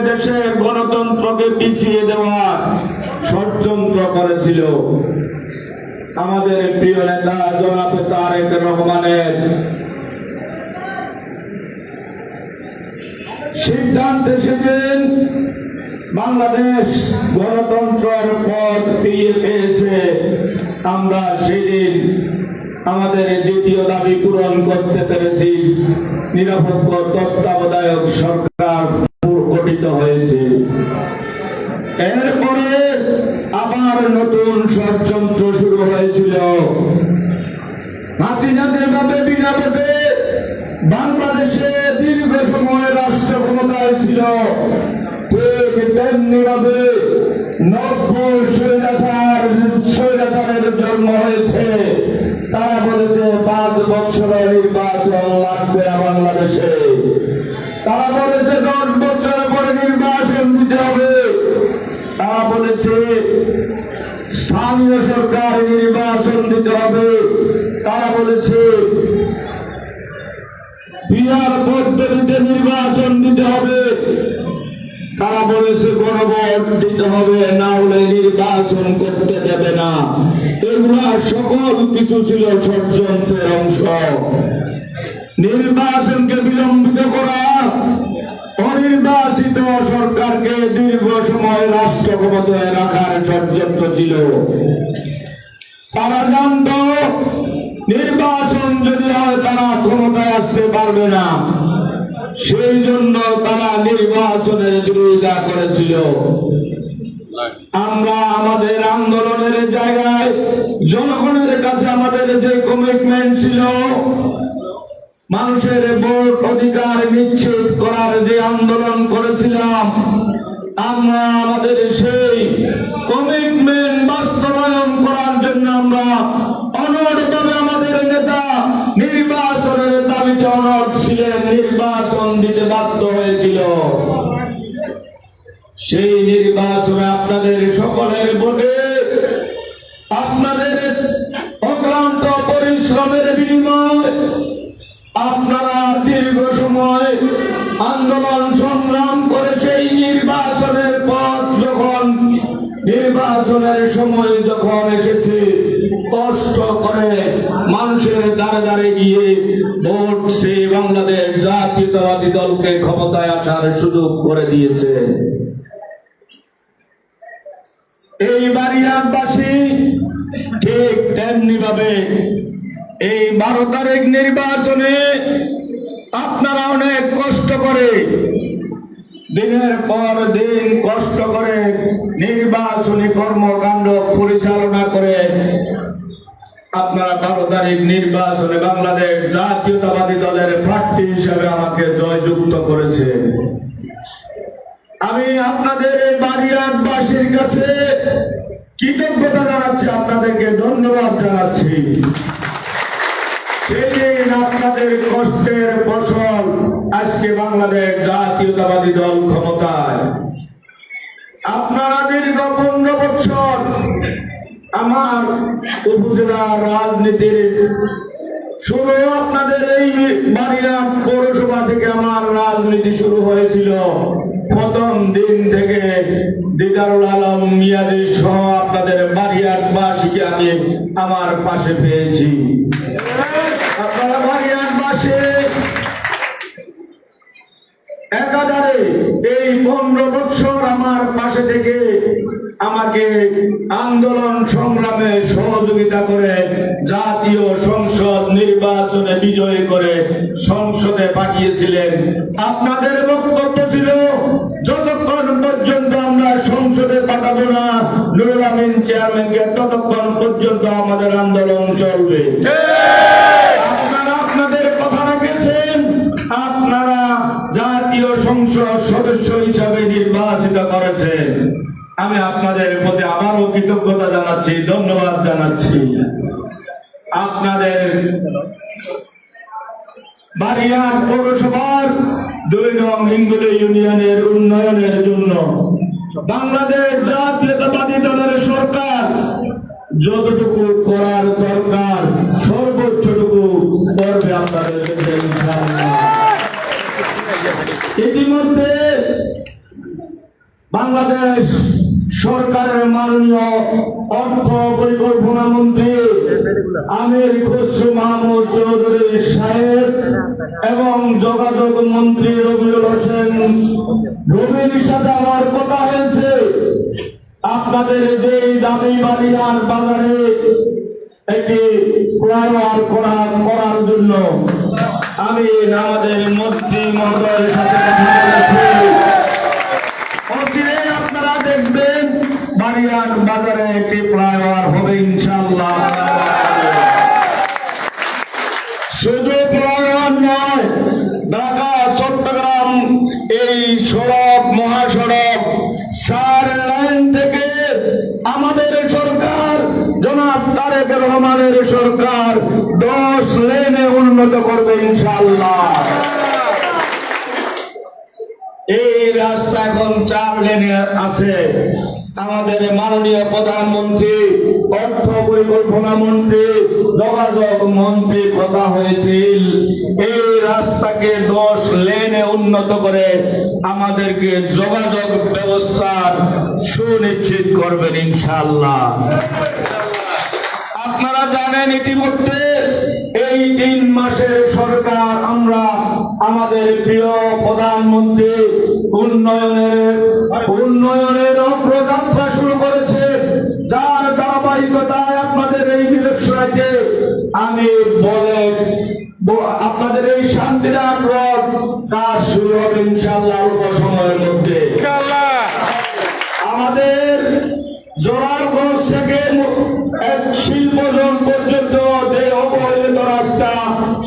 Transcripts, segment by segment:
দেশের গণতন্ত্রকে পিছিয়ে দেওয়ার ষড়যন্ত্র করেছিল। আমাদের প্রিয় নেতা জনাব তারেক রহমানের সিদ্ধান্তে সেদিন বাংলাদেশ গণতন্ত্রের পথ ফিরিয়ে পেয়েছে। আমরা সেদিন আমাদের দ্বিতীয় দাবি পূরণ করতে পেরেছি। নিরপেক্ষ তত্ত্বাবধায়ক সরকার গঠিত হয়েছে। এরপরে আবার নতুন ষড়যন্ত্র শুরু হয়েছিল। হাসিনা যেভাবে বিনা ভোটে বাংলাদেশে দীর্ঘ সময় রাষ্ট্র ক্ষমতায় ছিল, ঠিক তেমনিভাবে নব্য স্বৈরাচারের জন্ম হয়েছে। তারা বলেছে 5 বছরের নির্বাচন লাগবে না বাংলাদেশে। তারা বলেছে 10 বছর পরে নির্বাচন দিতে হবে। তারা বলেছে স্থানীয় সরকার নির্বাচন দিতে হবে। তারা বলেছে বিহার পদ্ধতিতে নির্বাচন দিতে হবে। তারা বলেছে গণভোট দিতে হবে, না হলে নির্বাচন করতে দেবে না। এগুলা সকল কিছু ছিল ষড়যন্ত্রের অংশ। নির্বাচনকে বিলম্বিত করা, অনির্বাচিত সরকারকে দীর্ঘ সময় রাষ্ট্র ক্ষমতায় রাখার ষড়যন্ত্র ছিল। তারা জানত নির্বাচন যদি হয় তারা ক্ষমতায় আসতে পারবে না, সেই জন্য তারা নির্বাচনের বিরোধিতা করেছিল। আমরা আমাদের আন্দোলনের জায়গায় জনগণের কাছে আমাদের যে কমিটমেন্ট ছিল, মানুষের ভোট অধিকার নিশ্চিত করার যে আন্দোলন করেছিলাম, আমরা আমাদের সেই কমিটমেন্ট বাস্তবায়ন করার জন্য আমরা অনড়ভাবে আমাদের নেতা নির্বাচনের দাবিতে অনড় ছিলেন। নির্বাচন দিতে বাধ্য হয়েছিল। সেই নির্বাচনে আপনাদের সকলের ভোটে, আপনাদের অক্লান্ত পরিশ্রমের বিনিময়, আপনারা দীর্ঘ সময় আন্দোলন সংগ্রাম করে সেই নির্বাচনের পর যখন নির্বাচনের সময় যখন এসেছে, কষ্ট করে মানুষের দ্বারে দ্বারে গিয়ে ভোট সে বাংলাদেশ জাতীয়তাবাদী দলকে ক্ষমতায় আসার সুযোগ করে দিয়েছে। এই বারিয়ারবাসী ঠিক তেমনি ভাবে এই 12 তারিখ নির্বাচনে আপনারা অনেক কষ্ট করে দিনের পর দিন কষ্ট করে নির্বাচনী কর্মকাণ্ড পরিচালনা করে আপনারা 12 তারিখ নির্বাচনে বাংলাদেশ জাতীয়তাবাদী দলের প্রার্থী হিসেবে আমাকে জয়যুক্ত করেছে। আমি আপনাদের এই বারিয়ারবাসীর কাছে কৃতজ্ঞতা জানাচ্ছি, আপনাদেরকে ধন্যবাদ জানাচ্ছি। সেদিন আপনাদের কষ্টের ফসল আজকে বাংলাদেশ জাতীয়তাবাদী দল ক্ষমতায়। আপনারা দীর্ঘ 15 বছর আমার উপজেলা রাজনীতির শুরু, আপনাদের এই বাড়িয়া পৌরসভা থেকে আমার রাজনীতি শুরু হয়েছিল। প্রথম দিন থেকে দিদারুল আলম মিয়াজি সহ আপনাদের বাড়িয়ারবাসীকে আমি আমার পাশে পেয়েছি। আপনারা বাড়িয়ারবাসী একাধারে এই 15 বছর আমার পাশে থেকে আমাকে আন্দোলন সংগ্রামে সহযোগিতা করে জাতীয় সংসদ নির্বাচনে বিজয়ী করে সংসদে পাঠিয়েছিলেন। আপনাদের বক্তব্য ছিল যতক্ষণ পর্যন্ত আমরা সংসদে পাঠাবো না নুরুল আমিন চেয়ারম্যানকে, ততক্ষণ পর্যন্ত আমাদের আন্দোলন চলবে। আপনারা আপনাদের কথা রেখেছেন। আপনারা জাতীয় সংসদ সদস্য হিসাবে নির্বাচিত করেছেন। আমি আপনাদের প্রতি আবারও কৃতজ্ঞতা জানাচ্ছি, ধন্যবাদ জানাচ্ছি। আপনাদের বারিয়ার পৌরসভার 2 নং হিঙ্গুলি ইউনিয়নের উন্নয়নের জন্য বাংলাদেশ জাতীয়তাবাদী দলের সরকার যতটুকু করার দরকার সর্বোচ্চটুকু করবে আপনাদের। ইতিমধ্যে বাংলাদেশ সরকারের মাননীয় অর্থ পরিকল্পনা মন্ত্রী আমির খসরু মাহমুদ চৌধুরী সাহেব এবং যোগাযোগ মন্ত্রী রবিউল হোসেন রবির সাথে আমার কথা হয়েছে। আপনাদের যে দাবি বাড়িয়ার বাজারে একটি ফ্লাইওভার করার জন্য আমি আমাদের মন্ত্রী মহোদয়ের সাথে কথা বলেছি। অচিরেই আপনারা দেখবেন বাড়িয়ার বাজারে একটি ফ্লাইওভার হবে ইনশাআল্লাহ। শুধু ফ্লাইওভার নয়, ঢাকা চট্টগ্রাম এই সড়ক মহাসড়ক 4 লাইন থেকে আমাদের সরকার জনাব তারেক রহমানের সরকার 10 লেনে উন্নত করবে ইনশাআল্লাহ। এই রাস্তা এখন 4 লেনে আছে। আমাদের মাননীয় প্রধানমন্ত্রী অর্থ পরিকল্পনা মন্ত্রী যোগাযোগ মন্ত্রী কথা হয়েছিল এই রাস্তাকে 10 লেনে উন্নত করে আমাদেরকে যোগাযোগ ব্যবস্থার সুনিশ্চিত করবেন ইনশাআল্লাহ। আপনারা জানেন ইতিমধ্যে এই 3 মাসের সরকার আমরা আমাদের প্রিয় প্রধানমন্ত্রী উন্নয়নের অগ্রযাত্রা শুরু করেছে, যার ধারাবাহিকতায় আপনাদের এই বিদেশে আমি আপনাদের এই শান্তিনাথ রোড কাজ শুরু হবে ইনশাআল্লাহ অল্প সময়ের মধ্যে। আমাদের জোরারগঞ্জ থেকে এক শিল্পজন পর্যন্ত যে অবহেলিত রাস্তা,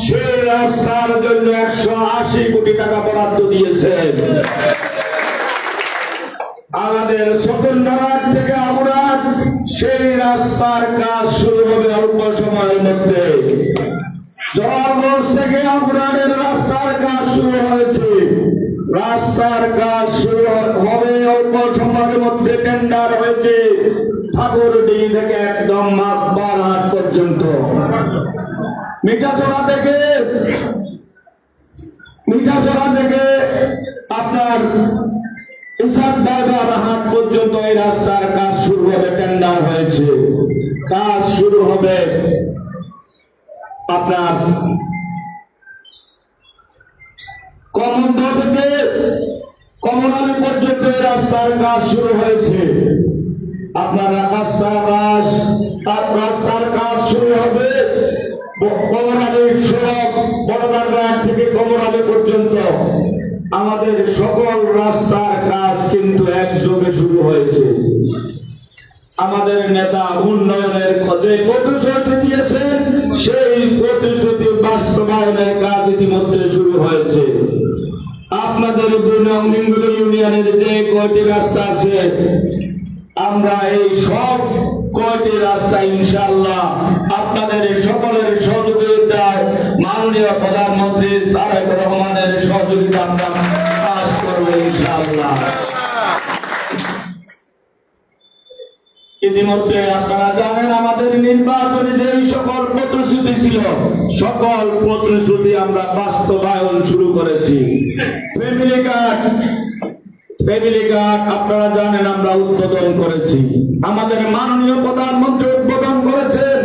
সেই রাস্তার জন্য 180 কোটি টাকা বরাদ্দ দিয়েছেন। আমাদের স্বতন্ত্রনাথ থেকে আমরাত সেই রাস্তার কাজ শুরু হবে অল্প সময়ের মধ্যে। জোরারগঞ্জ থেকে আমরানের রাস্তার কাজ শুরু হয়েছে, রাস্তার কাজ শুরু হবে অল্প সময়ের মধ্যে। টেন্ডার হয়েছে ঠাকুরডি থেকে একদম বারহাট পর্যন্ত। মিঠাচড়া থেকে আপনার ইসাক বাজার হাট পর্যন্ত এই রাস্তার কাজ শুরু হবে। টেন্ডার হয়েছে, কাজ শুরু হবে আপনার কমন্দা থেকে কমলালী পর্যন্ত এই রাস্তার কাজ শুরু হয়েছে। আপনার রাস্তার কাজ শুরু হবে কমলালী সড়ক বড়বাজার থেকে কমলালী পর্যন্ত। আমাদের সকল রাস্তার কাজ কিন্তু একযোগে শুরু হয়েছে। আমাদের নেতা উন্নয়নের যে প্রতিশ্রুতি দিয়েছেন সেই প্রতিশ্রুতি বাস্তবায়নের কাজ ইতিমধ্যে শুরু হয়েছে। আপনাদের ইউনিয়নের যে কয়টি রাস্তা আছে, আমরা এই সব কয়টি রাস্তা ইনশাআল্লাহ আপনাদের সকলের সহযোগিতায় মাননীয় প্রধানমন্ত্রী তারেক রহমানের সহযোগিতা আমরা কাজ করবো ইনশাআল্লাহ। ইতিমধ্যে আপনারা জানেন আমাদের নির্বাচনে যে সকল প্রতিশ্রুতি ছিল, সকল প্রতিশ্রুতি আমরা বাস্তবায়ন শুরু করেছি। ফ্যামিলি কার্ড আপনারা জানেন আমরা উদ্বোধন করেছি। আমাদের মাননীয় প্রধানমন্ত্রী উদ্বোধন করেছেন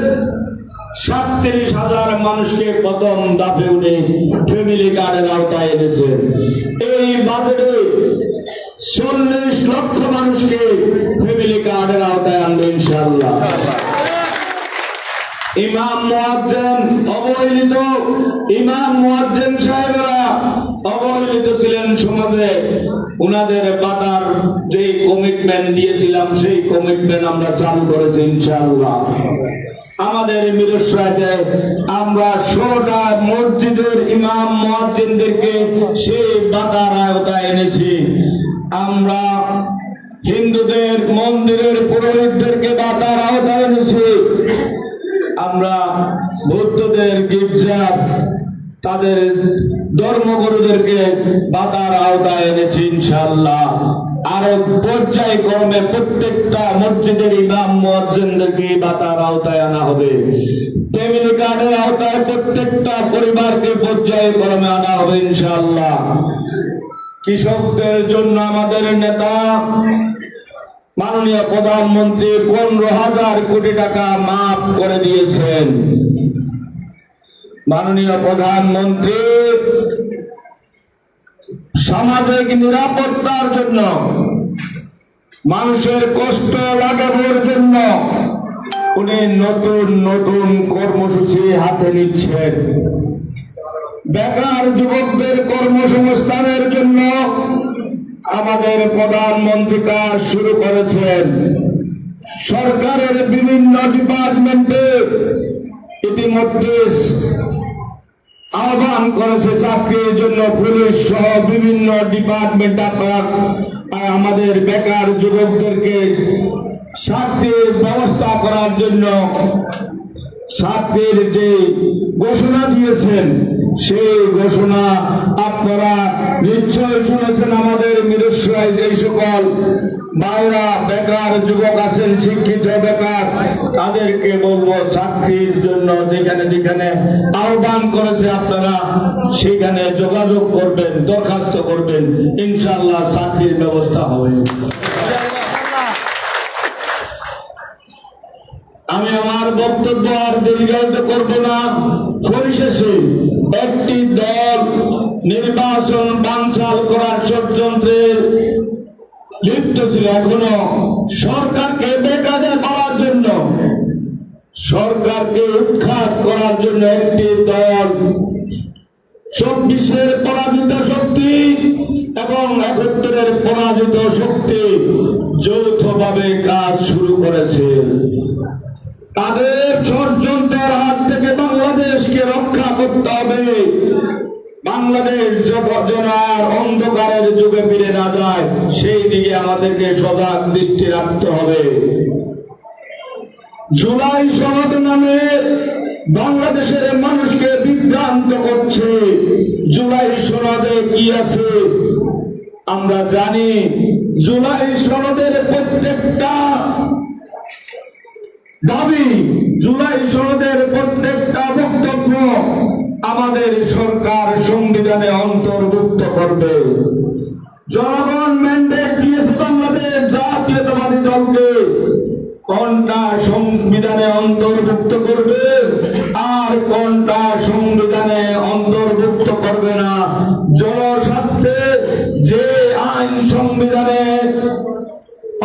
37,000 মানুষকে প্রথম ধাপে উঠে ফ্যামিলি কার্ডের আওতায় এনেছেন। এই বাজেটে 40 লক্ষ মানুষকে ফ্যামিলি কার্ডের আওতায় আনবে ইনশাআল্লাহ। ইমাম মুয়াজ্জিন সাহেবরা অবহেলিত ছিলেন সমাজে। উনাদের বাতার যে কমিটমেন্ট দিয়েছিলাম সেই কমিটমেন্ট আমরা চালু করেছি ইনশাআল্লাহ। আমাদের মিরসরাইতে আমরা 16টা মসজিদের ইমাম মুয়াজ্জিনদেরকে সেই বাতার আওতায় এনেছি। আমরা হিন্দুদের মন্দিরের পুরোহিতদেরকে বাতার আওতায় এনেছি। আমরা বৌদ্ধদের গির্জা তাদের ধর্মগুরুদেরকে বাতার আওতায় এনেছি ইনশাআল্লাহ। আরো পর্যায়ক্রমে প্রত্যেকটা মসজিদের ইমাম মুয়াজ্জিনদেরকে বাতার আওতায় আনা হবে। ফ্যামিলি কার্ডের আওতায় প্রত্যেকটা পরিবারকে পর্যায়ক্রমে আনা হবে ইনশাআল্লাহ। কৃষকদের জন্য আমাদের নেতা মাননীয় প্রধানমন্ত্রী 15,000 কোটি টাকা মাফ করে দিয়েছেন। মাননীয় প্রধানমন্ত্রী সামাজিক নিরাপত্তার জন্য, মানুষের কষ্ট লাঘবের জন্য উনি নতুন নতুন কর্মসূচি হাতে নিচ্ছেন। বেকার যুবকদের কর্মসংস্থানের জন্য আমাদের প্রধানমন্ত্রী কাজ শুরু করেছেন। সরকারের বিভিন্ন ডিপার্টমেন্টে ইতিমধ্যে আহ্বান করেছে চাকরির জন্য, পুলিশ সহ বিভিন্ন ডিপার্টমেন্ট আমাদের বেকার যুবকদেরকে চাকরির ব্যবস্থা করার জন্য চাকরির যে ঘোষণা দিয়েছেন সেই ঘোষণা আপনারা নিশ্চয় শুনেছেন। আমাদের মিরসরাই যে সকল ভাইরা বেকার যুবক আছেন, শিক্ষিত বেকার, তাদেরকে বলবো চাকরির জন্য যেখানে যেখানে আহ্বান করেছে আপনারা সেখানে যোগাযোগ করবেন, দরখাস্ত করবেন, ইনশাআল্লাহ চাকরির ব্যবস্থা হবে। আমি আমার বক্তব্য আর দীর্ঘায়িত করব না। পরিশেষে একটি দল নির্বাচন বানচাল করার ষড়যন্ত্রে লিপ্ত ছিল। এখনো সরকারকে বেকায়দা করার জন্য, সরকারকে উৎখাত করার জন্য একটি দল 24-এর পরাজিত শক্তি এবং 71-এর পরাজিত শক্তি যৌথভাবে কাজ শুরু করেছে। তাদের ষড়যন্ত্রের হাত থেকে বাংলাদেশকে রক্ষা করতে হবে। বাংলাদেশ যেন আর অন্ধকারের যুগে ফিরে না যায়, সেই দিকে আমাদেরকে সজাগ দৃষ্টি রাখতে হবে। জুলাই সনদ নামে বাংলাদেশের মানুষকে বিভ্রান্ত করছে। জুলাই সনদে কি আছে আমরা জানি। জুলাই সনদের প্রত্যেকটা দাবি, জুলাই সনদের প্রত্যেকটা বক্তব্য আমাদের সরকার সংবিধানে অন্তর্ভুক্ত করবে। জনগণ ম্যান্ডেট দিয়েছে বাংলাদেশ জাতীয়তাবাদী দলকে, কোনটা সংবিধানে অন্তর্ভুক্ত করবে আর কোনটা সংবিধানে অন্তর্ভুক্ত করবে না। জনস্বার্থে যে আইন সংবিধানে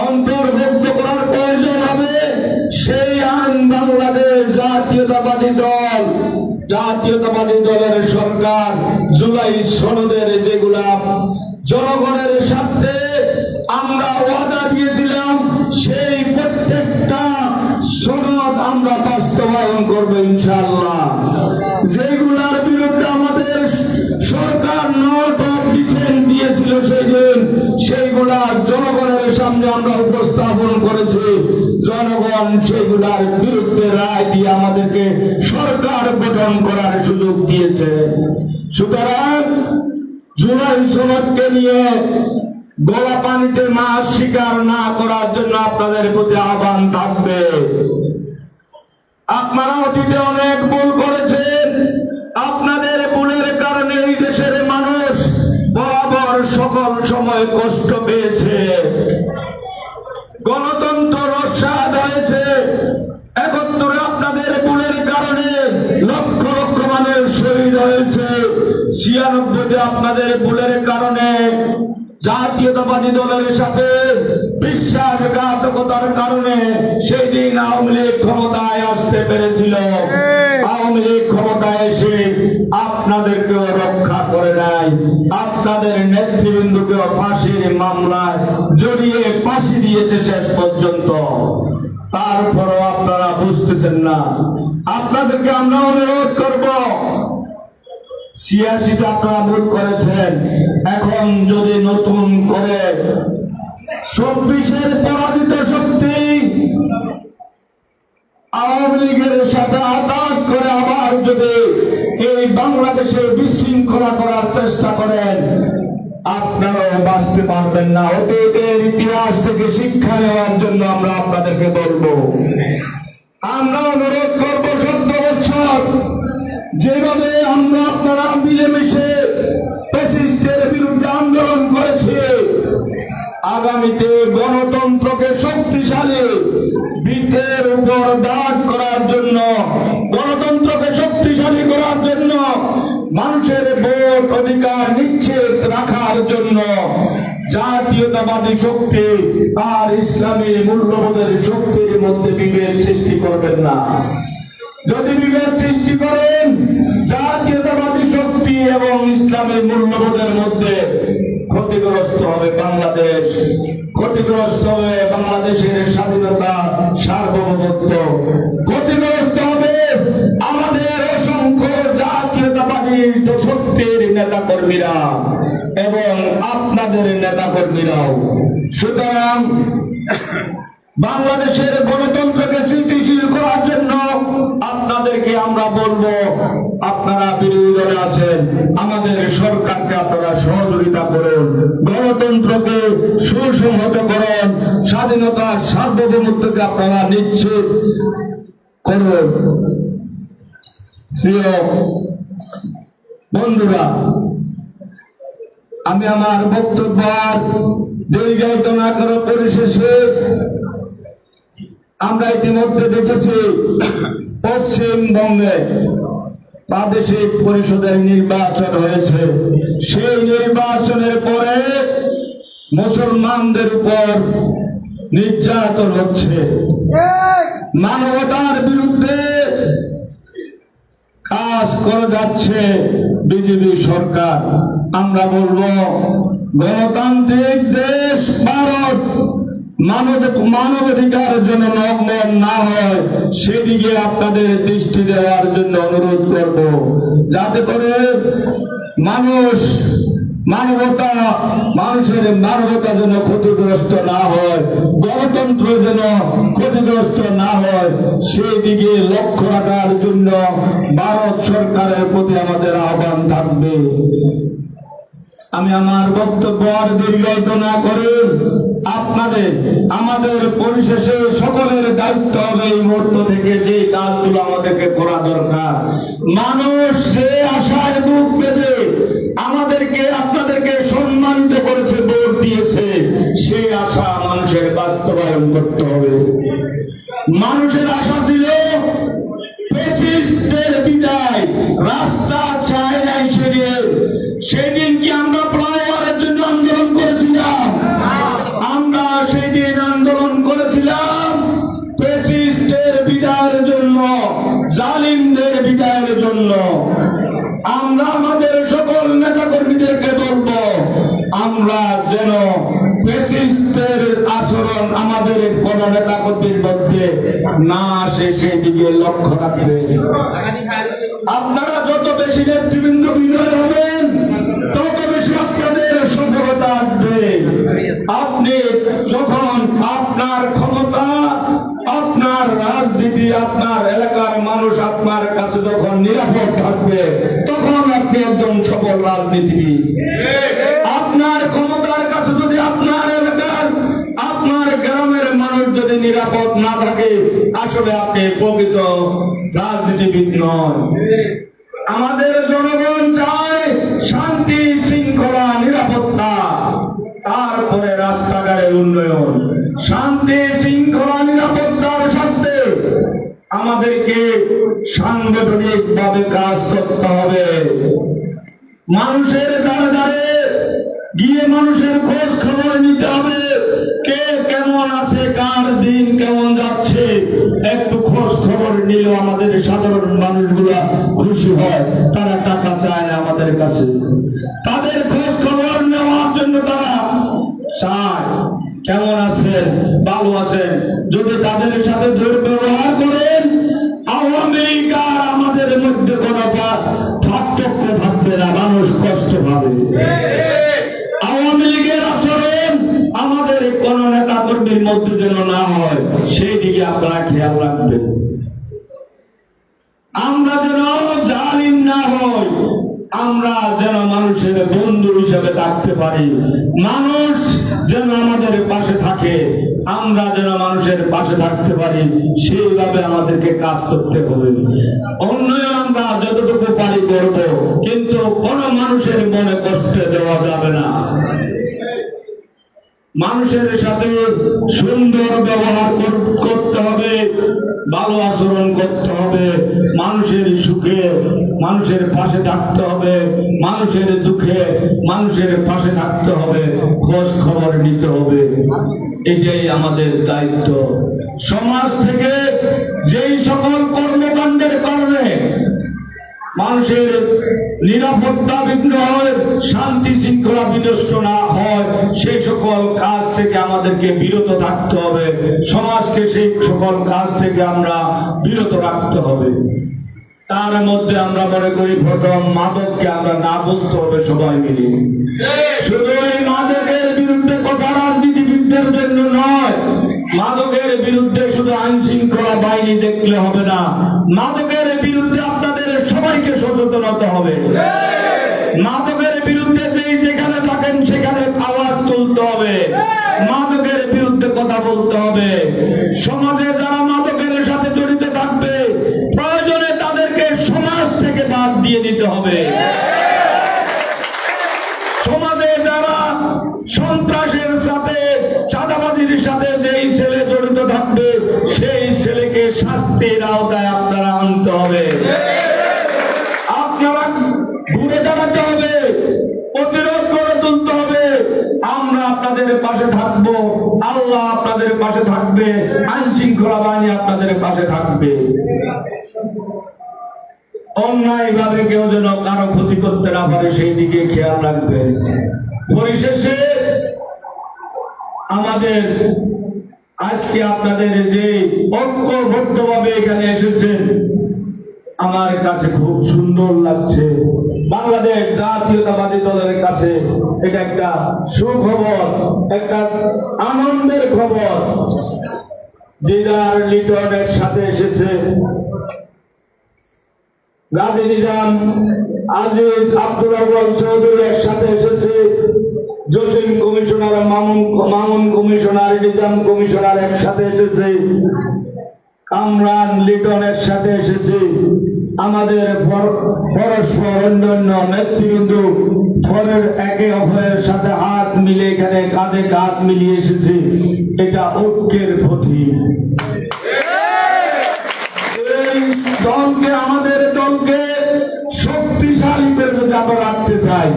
অন্তর্ভুক্ত করার প্রয়োজন হবে সেই আইন বাংলাদেশ জাতীয়তাবাদী দলের সরকার জুলাই সনদের যেগুলা জনগণের স্বার্থে আমরা ওয়াদা দিয়েছিলাম সেই প্রত্যেকটা সনদ আমরা বাস্তবায়ন করবো ইনশাআল্লাহ। যেগুলার বিরুদ্ধে আমাদের সরকার নোট অফ ডিসেন্ট দিয়েছিল সেদিন, সেইগুলা জনগণের সামনে আমরা উপস্থাপন করেছি। জনগণ সেগুলার বিরুদ্ধে রায় দিয়ে আমাদেরকে সরকার গঠন করার সুযোগ দিয়েছে। সুতরাং জুলাই সনদকে নিয়ে গলা পানিতে মাছ শিকার না করার জন্য আপনাদের প্রতি আহ্বান থাকবে। আপনারা অতীতে অনেক ভুল করেছেন। আপনাদের ভুলের কারণে এই দেশের মানুষ বরাবর সকল সময় কষ্ট পেয়েছে। গণতন্ত্র রসাদ হয়েছে। 71 আপনাদের ভুলের কারণে লক্ষ লক্ষ মানুষ শহীদ হয়েছে। 96 আপনাদের ভুলের কারণে জাতীয়তাবাদী দলের সাথে বিশ্বাসঘাতকতার কারণে সেই দিন আওয়ামী লীগ ক্ষমতায় আসতে পেরেছিল। আওয়ামী লীগ ক্ষমতায় এসে আপনাদেরকেও রক্ষা করে নাই। আপনাদের নেতৃবৃন্দকেও ফাঁসির মামলায় জড়িয়ে ফাঁসি দিয়েছে শেষ পর্যন্ত। তারপরও আপনারা বুঝতেছেন না। আপনাদেরকে আমরা অনুরোধ করব, 86টা আপনারা ভুল করেছেন। এখন যদি নতুন করে 24-এর পরাজিত শক্তি আওয়ামী লীগের সাথে আঘাত করে আবার যদি এই বাংলাদেশে বিশৃঙ্খলা করার চেষ্টা করেন, আপনারাও বাঁচতে পারবেন না। অতীতের ইতিহাস থেকে শিক্ষা নেওয়ার জন্য আমরা আপনাদেরকে বলবো, আমরা অনুরোধ করবো 17 বছর যেভাবে আমরা আপনারা মিলেমিশে ফ্যাসিস্টের বিরুদ্ধে আন্দোলন আগামীতে গণতন্ত্রকে শক্তিশালী ভিতের উপর দাঁড় করার জন্য, গণতন্ত্রকে শক্তিশালী করার জন্য, মানুষের ভোট অধিকার নিশ্চিত রাখার জন্য জাতীয়তাবাদী শক্তি আর ইসলামী মূল্যবোধের শক্তির মধ্যে বিভেদ সৃষ্টি করবেন না। যদি বিভেদ সৃষ্টি করেন, জাতীয়তাবাদী শক্তি এবং ইসলামী মূল্যবোধের মধ্যে ক্ষতিগ্রস্ত হবে বাংলাদেশ, ক্ষতিগ্রস্ত হবে বাংলাদেশের স্বাধীনতা, সার্বভৌমত্ব, ক্ষতিগ্রস্ত হবে আমাদের অসংখ্য জাতীয়তাবাদী শক্তির নেতা কর্মীরা এবং আপনাদের নেতা কর্মীরাও। সুতরাং বাংলাদেশের গণতন্ত্রকে স্থিতিশীল করার জন্য আপনাদেরকে আমরা বলবো, আপনারা বিরোধী দলে আছেন, আমাদের সরকারকে আপনারা সহযোগিতা করুন, গণতন্ত্রকে সুসংহত করুন, স্বাধীনতা সার্বভৌমত্বকে আপনারা নিশ্চিত করুন। প্রিয় বন্ধুরা, আমি আমার বক্তব্য আর দীর্ঘায়িত না করে পরিশেষে আমরা ইতিমধ্যে দেখেছি পশ্চিমবঙ্গে প্রাদেশিক পরিষদের নির্বাচন হয়েছে। সেই নির্বাচনের পরে মুসলমানদের উপর নির্যাতন হচ্ছে, মানবতার বিরুদ্ধে কাজ করে যাচ্ছে বিজেপি সরকার। আমরা বলবো, গণতান্ত্রিক দেশ ভারত মানবাধিকারের জন্য লঙ্ঘন না হয় সেদিকে আপনাদের দৃষ্টি দেওয়ার জন্য অনুরোধ করব, যাতে করে মানুষের মানবতা যেন ক্ষতিগ্রস্ত না হয়, গণতন্ত্র যেন ক্ষতিগ্রস্ত না হয়, সেই দিকে লক্ষ্য রাখার জন্য ভারত সরকারের প্রতি আমাদের আহ্বান থাকবে। আমি আমার বক্তব্য আর দীর্ঘায়িত না করে আমাদের পরিশেষে সকলের দায়িত্ব হবে এই মুহূর্ত থেকে যে কাজগুলো আমাদেরকে করা দরকার। মানুষ সে আশায় বুক বেঁধে আপনাদেরকে সম্মানিত করেছে, ভোট দিয়েছে, সেই আশা মানুষের বাস্তবায়ন করতে হবে। মানুষের আশা ছিল ফ্যাসিস্টদের বিদায়, রাস্তা চায় নাই সেদিন কি আমরা ফ্লাইওভারের জন্য আন্দোলন করেছিলাম? আমরা সেদিন আন্দোলন করেছিলাম ফ্যাসিস্টদের বিদায়ের জন্য, জালিমদের বিদায়ের জন্য। আমরা আমাদের সকল নেতা কর্মীদেরকে বলবো, আমরা যেন ফ্যাসিস্টদের আচরণ আমাদের কোন নেতা কর্মীর মধ্যে না আসে সেই দিকে লক্ষ্য রাখবে। আপনারা যত বেশি নেতৃবৃন্দ বিনয় হবেন, তত বেশি আপনাদের সফলতা আসবে। আপনি যখন আপনার ক্ষমতা, আপনার রাজনীতি, আপনার এলাকার মানুষ আপনার কাছে যখন নিরাপদ থাকবে, তখন আপনি একজন সফল রাজনীতিবিদ। আপনার ক্ষমতার কাছে যদি আপনার এলাকার, আপনার গ্রামের মানুষ যদি নিরাপদ না থাকে, আসলে আপনি প্রকৃত রাজনীতিবিদ নয়। আমাদের জনগণ চায় শান্তি, শৃঙ্খলা, নিরাপত্তা, তারপরে রাস্তাঘাটের উন্নয়ন। শান্তি, শৃঙ্খলা, নিরাপত্তার সাথে আমাদেরকে সাংগঠনিক ভাবে কাজ করতে হবে। মানুষের দ্বারে দ্বারে গিয়ে মানুষের খোঁজ খবর নিতে হবে, কে কেমন আছে, কার দিন কেমন যাচ্ছে, একটু খোঁজ খবর নিলে আমাদের সাধারণ মানুষগুলা খুশি হয়। তারা টাকা চায় না আমাদের কাছে, তাদের খোঁজ খবর নেওয়ার জন্য তারা চায় কেমন আছেন, ভালো আছেন। যদি তাদের সাথে দুর্ব্যবহার করেন, আওয়ামী লীগ আর আমাদের মধ্যে কোনো পার্থক্য থাকবে না, মানুষ কষ্ট পাবে। আওয়ামী লীগের আচরণ আমাদের কোন নেতা কর্মীর মধ্যে যেন না হয়, সেই দিকে আপনারা খেয়াল রাখবেন। আমরা যেন জালিম না হই, আমরা যেন মানুষের বন্ধু হিসেবে থাকতে পারি, মানুষ যেন আমাদের পাশে থাকে, আমরা যেন মানুষের পাশে থাকতে পারি, সেইভাবে আমাদেরকে কাজ করতে হবে। উন্নয়ন আমরা যতটুকু পারি করব, কিন্তু কোন মানুষের মনে কষ্ট দেওয়া যাবে না। মানুষের সাথে সুন্দর ব্যবহার করতে হবে, ভালো আচরণ করতে হবে, মানুষের সুখে মানুষের পাশে থাকতে হবে, মানুষের দুঃখে মানুষের পাশে থাকতে হবে, খোঁজ খবর নিতে হবে। এটাই আমাদের দায়িত্ব। সমাজ থেকে যেই সকল কর্মকাণ্ডের কারণে মানুষের নিরাপত্তা বিঘ্ন হয়, শান্তি শৃঙ্খলা বিনষ্ট না হয়, সেই সকল কাজ থেকে আমাদেরকে বিরত থাকতে হবে। সমাজকে সেই সকল কাজ থেকে আমরা বিরত রাখতে হবে। তার মধ্যে আমরা মনে করি প্রথম মাদককে আমরা না বলতে হবে সবাই মিলে। শুধু এই মাদকের বিরুদ্ধে কথা রাজনীতিবিদদের জন্য নয়, মাদকের বিরুদ্ধে শুধু আইন শৃঙ্খলা বাহিনী দেখলে হবে না, মাদকের বিরুদ্ধে আপনাদের সবাইকে সচেতন হতে হবে। মাদকের বিরুদ্ধে যেখানে থাকেন সেখানে আওয়াজ তুলতে হবে, মাদকের বিরুদ্ধে কথা বলতে হবে। সমাজে যারা মাদকের সাথে জড়িত থাকবে, প্রয়োজনে তাদেরকে সমাজ থেকে বাদ দিয়ে দিতে হবে। সমাজে যারা সন্ত্রাসের সাথে, চাঁদাবাজির সাথে যেই ছেলে জড়িত থাকবে, সেই ছেলেকে শাস্তির আওতায় আপনারা আনতে হবে। আপনারা ঘুরে দাঁড়াতে হবে, প্রতিরোধ করে তুলতে হবে। আমরা আপনাদের পাশে থাকবো, আল্লাহ আপনাদের পাশে থাকবে, আইন শৃঙ্খলা বাহিনী আপনাদের পাশে থাকবে। অন্যায় ভাবে কেউ যেন কারো ক্ষতি করতে না পারে সেই দিকে খেয়াল রাখবেন। পরিশেষে আমাদের আজকে আপনাদের যে ঐক্যবদ্ধভাবে এখানে এসেছেন, আমার কাছে খুব সুন্দর লাগছে। বাংলাদেশ জাতীয়তাবাদী দলের কাছে এটা একটা সুখবর, একটা আনন্দের খবর। দিদার লিটনের সাথে এসেছে, গাজী নিজাম আজিজ আব্দুল আউয়াল চৌধুরীর সাথে এসেছে, Jasim commissioner, Mamun commissioner, Nizam commissioner একসাথে এসেছে, কামরান লিটনের সাথে এসেছে। আমাদের পরস্পর অন্যান্য নেতৃবৃন্দ ফরের একে অপরের সাথে হাত মিলে এখানে কাঁধে কাঁধ মিলিয়ে এসেছে। এটা ঐক্যের প্রতীক। এই দলকে, আমাদের দলকে শক্তিশালী করে যদি আমরা রাখতে চাই,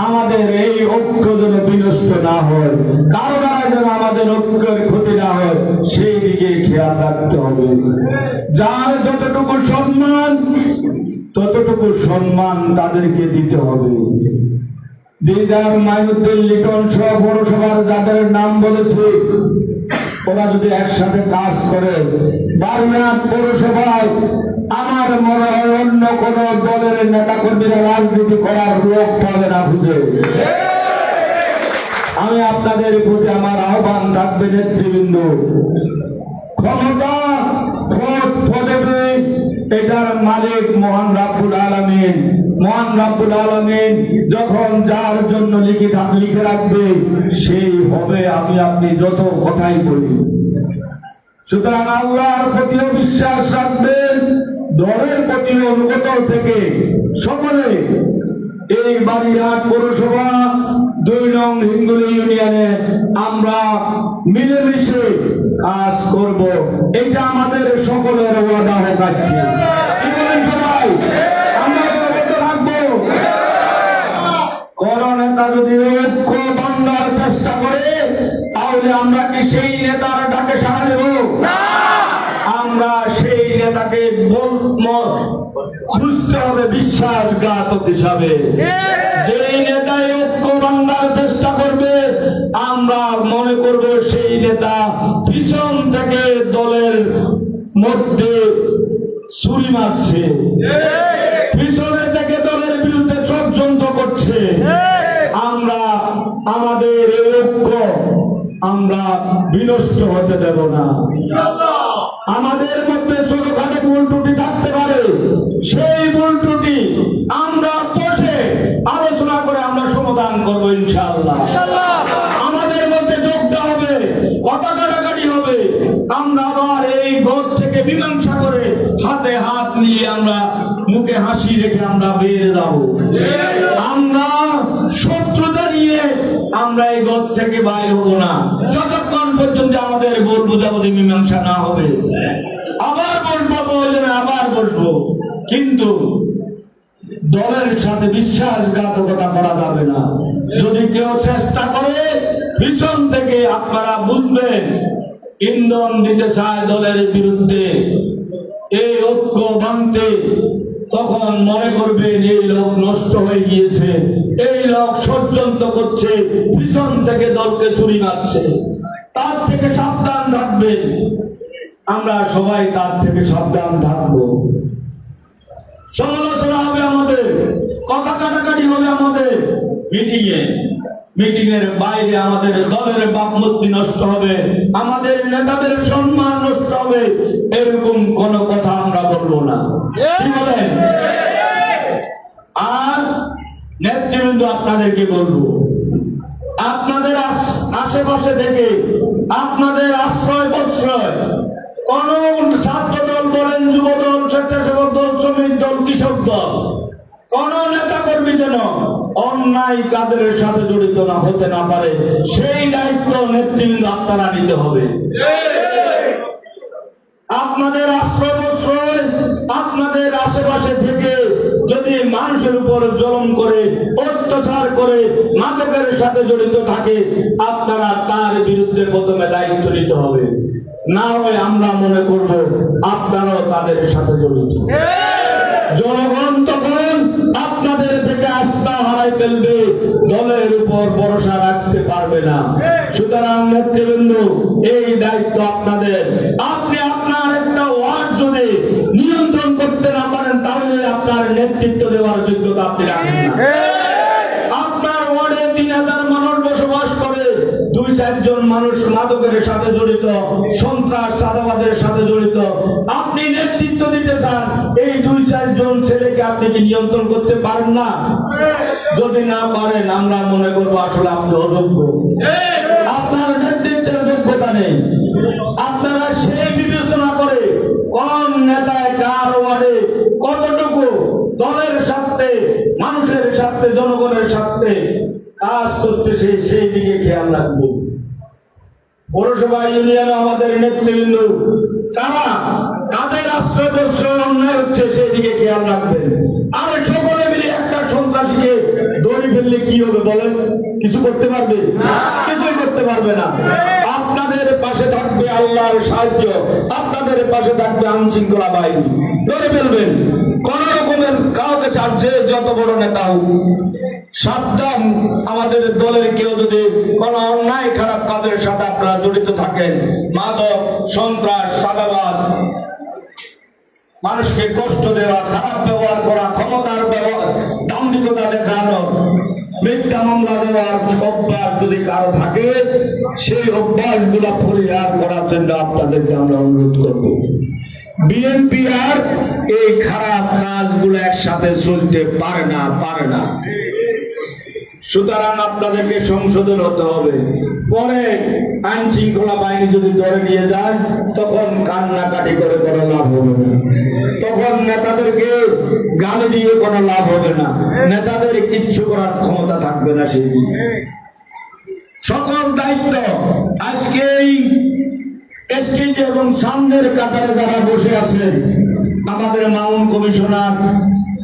আমাদের এই ঐক্য যেন বিনষ্ট না হয়, কারো দ্বারা যেন আমাদের ঐক্যের ক্ষতি না হয়, সেই দিকে খেয়াল রাখতে হবে। যার যতটুকু সম্মান, ততটুকু সম্মান তাদেরকে দিতে হবে। দিদার মাইনুদ্দিন লিটন সহ পৌরসভার যাদের নাম বলেছে, ওরা যদি একসাথে কাজ করে, বাগেরহাট পৌরসভায় আমার মনে হয় অন্য কোন দলের নেতা কর্মীরা রাজনীতি করার লোক পাবে না খুঁজে। আমি আপনাদের প্রতি আমার আহ্বান থাকবে, নেতৃবৃন্দ, ক্ষমতা পদবী এটার মালিক মহান রাব্বুল আলামিন। মহান রাব্বুল আলামিন যখন যার জন্য লিখে রাখবে, সেই হবে। আমি আপনি যত কথাই বলি, সুতরাং আল্লাহর প্রতিও বিশ্বাস রাখবেন, দলের প্রতি অনুগত থেকে সকলে এই বাগেরহাট পৌরসভা 2 নং হিঙ্গুলি ইউনিয়নে আমরা মিলেমিশে কাজ করব। এটা আমাদের সকলের ওয়াদা হোক। আজকে সবাই আমরা রাখবো, কোন নেতা যদি ঐক্য ভাঙার চেষ্টা করে, তাহলে আমরা কি সেই নেতার ডাকে সাড়া দেব? আমরা সেই নেতাকে খুঁজতে হবে বিশ্বাসঘাতক হিসাবে। যেই নেতা ঐক্য ভাঙার চেষ্টা করবে, আমরা মনে করব সেই নেতা পিছন থেকে দলের মধ্যে ছুরি মারছে, পিছনে থেকে দলের বিরুদ্ধে ষড়যন্ত্র করছে। আমরা আমাদের ঐক্য আমরা বিনষ্ট হতে দেব না। আমাদের মধ্যে ছোটখাটো ভুল ত্রুটি থাকতে পারে, সেই ভুল ত্রুটি আমরা বসে আলোচনা করে আমরা সমাধান করবো ইনশাআল্লাহ। আমাদের মধ্যে যোগদান হবে, কথা কাটাকাটি হবে, আমরা আবার এই ঘর থেকে মীমাংসা করে হাতে হাত মিলিয়ে আমরা মুখে হাসি রেখে আমরা বেরিয়ে যাব। আমরা শত্রুতা নিয়ে আমরা এই ঘর থেকে বাইরে হবো না যতক্ষণ পর্যন্ত আমাদের ভুল বোঝাবুঝি মীমাংসা না হবে। আবার বসবো প্রয়োজনে আবার বসবো, কিন্তু দলের সাথে বিশ্বাসঘাতকতা করা যাবে না। যদি কেউ চেষ্টা করে পিছন থেকে, আপনারা বুঝবেন ইন্ধন দিতে চায় দলের বিরুদ্ধে এই ঐক্য ভাঙতে, তখন মনে করবেন এই লোক নষ্ট হয়ে গিয়েছে, এই লোক ষড়যন্ত্র করছে, পিছন থেকে দলকে ছুরি মারছে। তার থেকে সাবধান থাকবেন। আমরা সবাই তার থেকে সাবধান থাকবো। সমালোচনা হবে আমাদের, কথা কাটাকাটি হবে আমাদের মিটিং এর বাইরে, আমাদের দলের ভাবমূর্তি নষ্ট হবে, আমাদের নেতাদের সম্মান নষ্ট হবে। এরকম কোন কথা আমরা বলবো না, কি বলেন? আর নেতৃবৃন্দ আপনাদেরকে বলবো, আপনাদের আশেপাশে থেকে, আপনাদের আশ্রয় প্রশ্রয় কোন ছাত্র দল বলেন, যুব দল, স্বেচ্ছাসেবক দল, শ্রমিক দল, কৃষক দল, কোন নেতা কর্মী যেন অন্যায় কাজের সাথে জড়িত না হতে না পারে, সেই দায়িত্ব নেতৃবৃন্দ আপনারা নিতে হবে। আপনাদের আশ্রয় প্রশ্রয়, আপনাদের আশেপাশে থেকে যদি মানুষের উপর জুলুম করে, অত্যাচার করে, মাদকের সাথে জড়িত থাকে, আপনারা তার বিরুদ্ধে প্রথমে দায়িত্ব নিতে হবে। না হয় আমরা মনে করব আপনারাও তাদের সাথে জড়িত। জনগণ তখন আপনাদের থেকে আস্থা হারাই ফেলবে, দলের উপর ভরসা রাখতে পারবে না। সুতরাং নেতৃবৃন্দ, এই দায়িত্ব আপনাদের। আপনি আপনার একটা ওয়ার্ড যদি নিয়ন্ত্রণ করতে না পারেন, তাহলে আপনার নেতৃত্ব দেওয়ার যোগ্যতা আপনি রাখেন না। আপনার ওয়ার্ডে 3000 মানুষ বসবাস করে, 2-4 জন মানুষ মাদকের সাথে জড়িত, সন্ত্রাস চাঁদাবাদের সাথে জড়িত। আপনি নেতৃত্ব দিতে চান, এই 2-4 জন ছেলেকে আপনি কি নিয়ন্ত্রণ করতে পারেন না? যদি না পারেন, আমরা মনে করবো আসলে আপনি অযোগ্য, আপনার নেতৃত্বের যোগ্যতা নেই। আপনারা সেই বিবেচনা করে কোন নেতায় কার ওয়ার্ডে কতটুকু দলের স্বার্থে, মানুষের স্বার্থে, জনগণের স্বার্থে কাজ করতেছে, সেই দিকে খেয়াল রাখবো। পৌরসভা ইউনিয়নে আমাদের নেতৃবৃন্দ তারা কাদের আশ্রয় প্রশ্রয় অন্যায় হচ্ছে, সেই দিকে খেয়াল রাখবেন। আর সকলে মিলে একটা সন্ত্রাসীকে ধরে ফেললে কি হবে বলেন? কিছু করতে পারবে? কিছুই করতে পারবে না। আপনাদের পাশে থাকবে আল্লাহর সাহায্য, আপনাদের পাশে থাকবে আইন শৃঙ্খলা বাহিনী। ধরে ফেলবেন কোন রকমের কাউকে চাচ্ছে, যত বড় নেতা হোক, সাবধান। আমাদের দলের কেউ যদি কোন অন্যায় খারাপ কাজের সাথে আপনারা জড়িত থাকেন, মাদক, সন্ত্রাস, চাঁদাবাজ, মানুষকে কষ্ট দেওয়া, খারাপ ব্যবহার করা, ক্ষমতার দাম্ভিকতা দেখানো, মিথ্যা মামলা দেওয়ার অভ্যাস যদি কারো থাকে, সেই অভ্যাস গুলা পরিহার করার জন্য আপনাদেরকে আমরা অনুরোধ করব। বিএনপি আর এই খারাপ কাজগুলো একসাথে চলতে পারে না। সুতরাং আপনাদেরকে সংশোধন হতে হবে। পরে আইন শৃঙ্খলা বাহিনী যদি ধরে নিয়ে যায়, তখন কান্নাকাটি করে কোনো লাভ হবে না, তখন নেতাদেরকে গালি দিয়ে কোনো লাভ হবে না, নেতাদের কিচ্ছু করার ক্ষমতা থাকবে না। সেই সকল দায়িত্ব আজকে এই স্টেজ এবং সামনের কাতারে যারা বসে আছেন, আমাদের মাউন্ট কমিশনার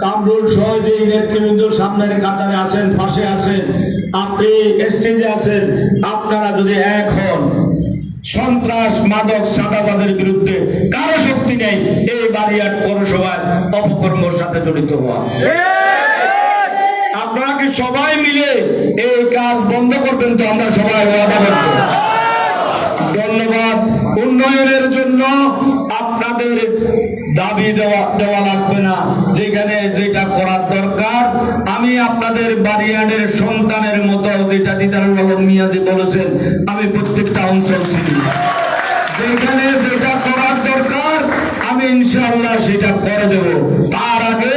কামরুল সহ যে নেতৃবৃন্দ সামনের কাতারে আছেন, পাশে আছেন, আপনি স্টেজে আছেন, আপনারা যদি এক হন, সন্ত্রাস, মাদক, চাঁদাবাজের বিরুদ্ধে কারো শক্তি নেই এই বারিয়াট পৌরসভায় অপকর্মের সাথে জড়িত হওয়া। আপনারা কি সবাই মিলে এই কাজ বন্ধ করবেন? তো আমরা সবাই ওয়াদা করব। ধন্যবাদ। উন্নয়নের জন্য আপনাদের দাবি দেওয়া লাগবে না, যেখানে যেটা করার দরকার। আমি আপনাদের বারিয়ানের সন্তানের মতো, যেটা দিদারুল আলম মিয়াজি বলেছেন, আমি প্রত্যেকটা অঞ্চল চিনি, যেখানে যেটা করার দরকার আমি ইনশাআল্লাহ সেটা করে দেব। তার আগে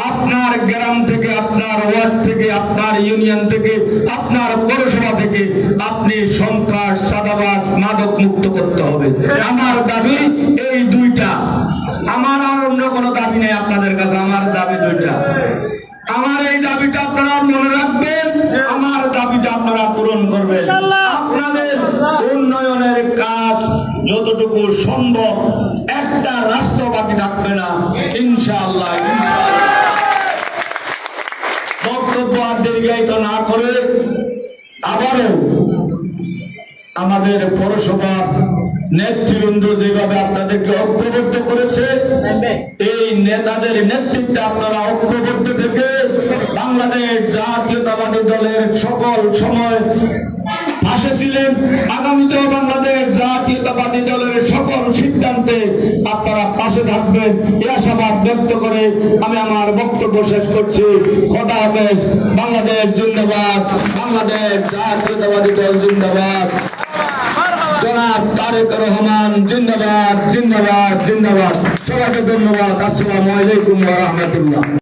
আপনার গ্রাম থেকে, আপনার ওয়ার্ড থেকে, আপনার ইউনিয়ন থেকে, আপনার পৌরসভা থেকে আপনি সন্ত্রাস, চাঁদাবাজ, মাদক মুক্ত করতে হবে। আমার দাবি এই দুইটা, আমার আর অন্য কোনো দাবি নেই আপনাদের কাছে। আমার দাবি দুইটা। আমার এই দাবিটা আপনারা মনে রাখবেন, আমার দাবিটা আপনারা পূরণ করবেন। আপনাদের উন্নয়নের কাজ যতটুকু সম্ভব, একটা রাস্তা বাকি থাকবে না ইনশাআল্লাহ। বক্তব্য আর দীর্ঘায়িত না করে আবারও আমাদের পৌরসভার নেতৃবৃন্দ যেভাবে আপনাদেরকে ঐক্যবদ্ধ করেছে, এই নেতাদের নেতৃত্বে আপনারা ঐক্যবদ্ধ থেকে বাংলাদেশ জাতীয়তাবাদী দলের সকল সময় পাশে ছিলেন, আগামীতেও বাংলাদেশ জাতীয়তাবাদী দলের সকল সিদ্ধান্তে আপনারা পাশে থাকবেন এই আশাবাদ ব্যক্ত করে আমি আমার বক্তব্য শেষ করছি। খোদা হাফেজ। বাংলাদেশ জিন্দাবাদ, বাংলাদেশ জাতীয়তাবাদী দল জিন্দাবাদ, জনাব তারেক রহমান জিন্দাবাদ, জিন্দাবাদ, জিন্দাবাদ। সবাইকে ধন্যবাদ। আসসালামু আলাইকুম ওয়া রাহমাতুল্লাহ।